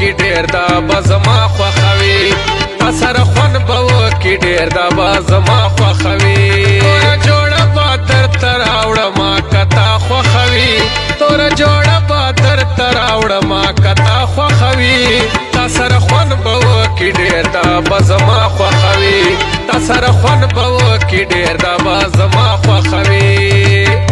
وکی ډیر دا بزما خوخوي تا سره خون به وکی ډیر دا بزما خوخوي تور جوړه با در تر اوړما کتا خوخوي تور جوړه با در تر اوړما کتا خوخوي تا سره خون به وکی ډیر دا بزما خوخوي تا سره خون به وکی ډیر دا بزما خوخوي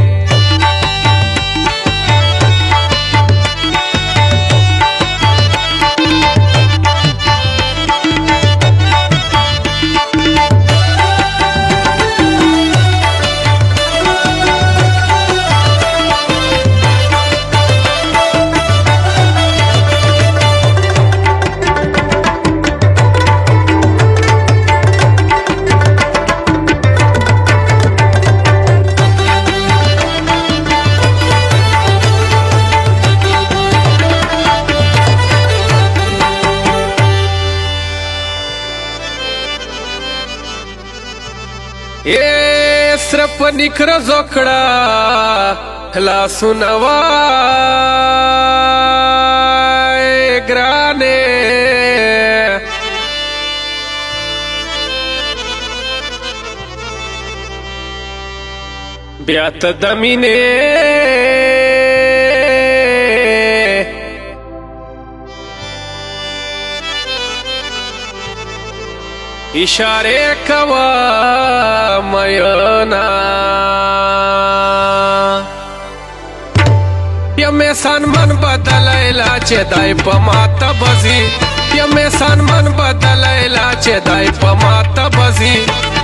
صرف نکر زوکڑا لا سنوائی گرانے بیات دمینے اشارے کوا مینا یم سان من بدلایلا چې دای په ماته بزي یم سان من بدلایلا چې دای په ماته بزي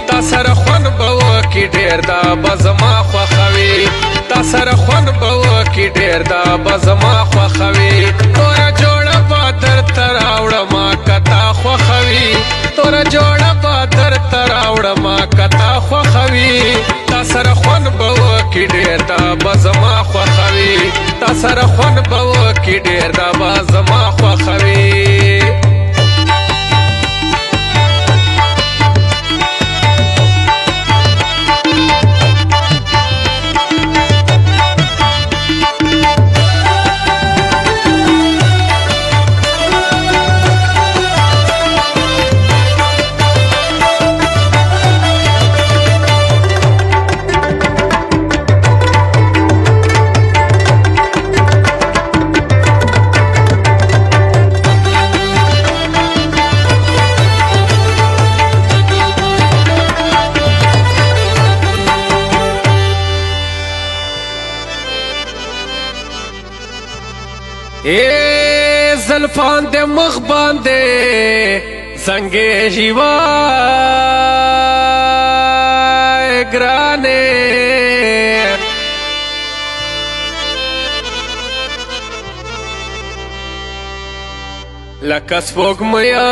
تا سره خون به وکی ډیر دا بزما خوخوي تا سره خون به وکی ډیر دا بزما خوخوي تور جوړه با در تر اوړما کتا خوخوي تور جوړه با در تر اوړما کتا خوخوي تا سره خون به وکی ډیر دا بزما خوخوي تا سره خون به وکی ډیر دا بزما خوخوي اے زلفان دے مخ باندے زنگے جیوائے گرانے لکه سپوږمیا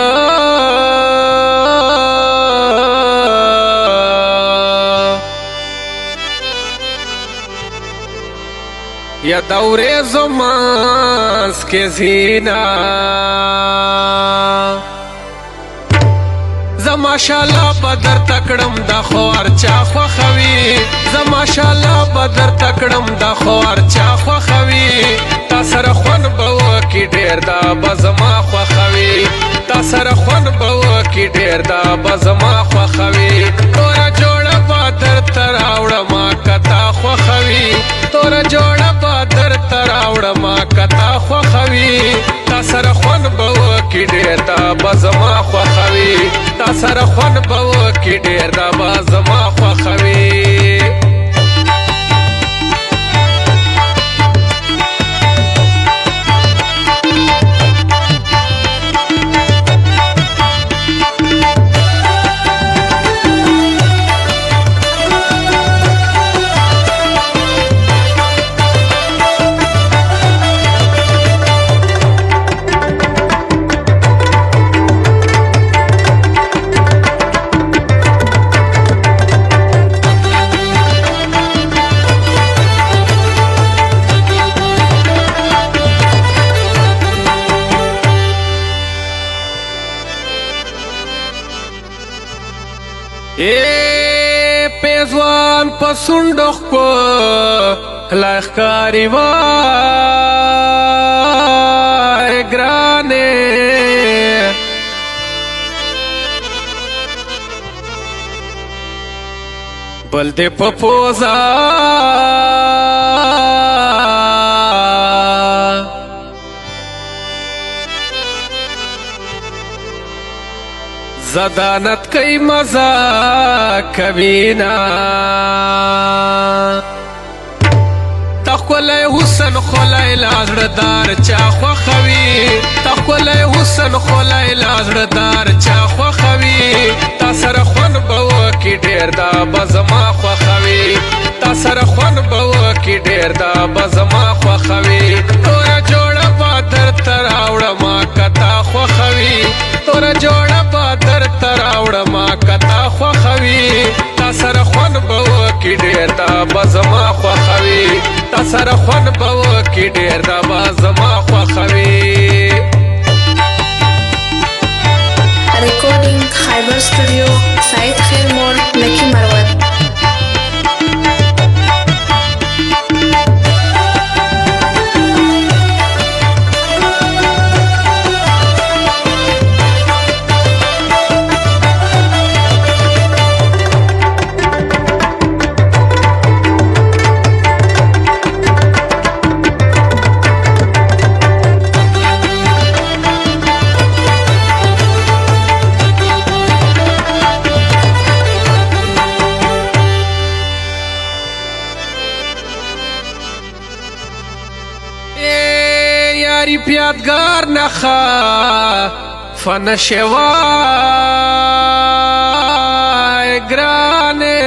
یا دورے زمانس کے زینا زماشاءاللہ بدر تکڑم دا خوار چا خوخوی زماشاءاللہ بدر تکڑم دا خوار چا خوخوی تا سر خون بوکی ډیر دا بزما خوخوی تا سر خون بوکی ډیر دا بزما خوخوی تورا جوڑا بدر تر اوړما کتا خوخوی تورا جوڑا بدر تر اوړما کتا خوخوی تا سر خون بوکی ډیر دا بزما خوخوی تا سر خون بوکی ډیر دا بزما خوخوی اے پیزوان پسندخ کو لخکاری وای گرانے بل دې په پوزا زدانت کئی مزا کبینا تخولی حسن خولی لازردار چا خوخوی تخولی حسن خولی لازردار چا خوخوی تا سر خون بو کی ډیر دا بزما خوخوی تا سر خون بو کی ډیر دا بزما خوخوی تورا جوړه بادر تراوړه ما کتا خوخوی تورا جوړه بادر تراوړه ما کتا خوخوی تا سر خون بو کی ډیر دا بزما خوخوی تا سر خون بو کی ډیر دا بزما خوخوی Recording Khyber Studio, Said Khair Mall, Lakhi Marwat. یاری پیادگار نخا فنشوای گرانه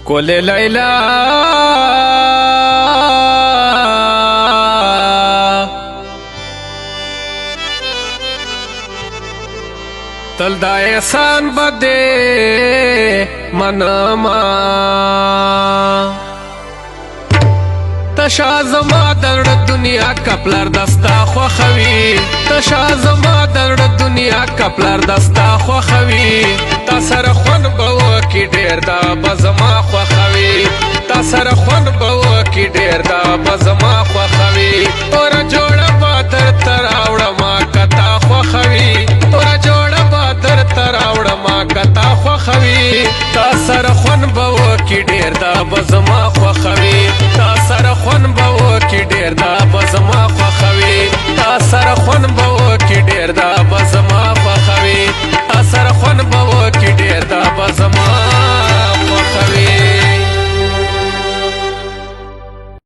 کل لیلا تل دا احسان بده منما تشا زما در دنیا کپلر دستا خوخوی تشا زما در دنیا کپلر دستا خوخوی تا سر خون بو کی ډیر دا بزما خوخوی تا سر خون بو کی ډیر دا بزما خوخوی تورا جوړه بادر تراوړه ما کتا خوخوی تورا جوړه بادر تراوړه ما کتا خوخوی تا سر خون بو کی ډیر دا بزما خوخوی تا سر خون بو کی ډیر دا بزما خوخوی تا سر خون بو کی ډیر دا بزما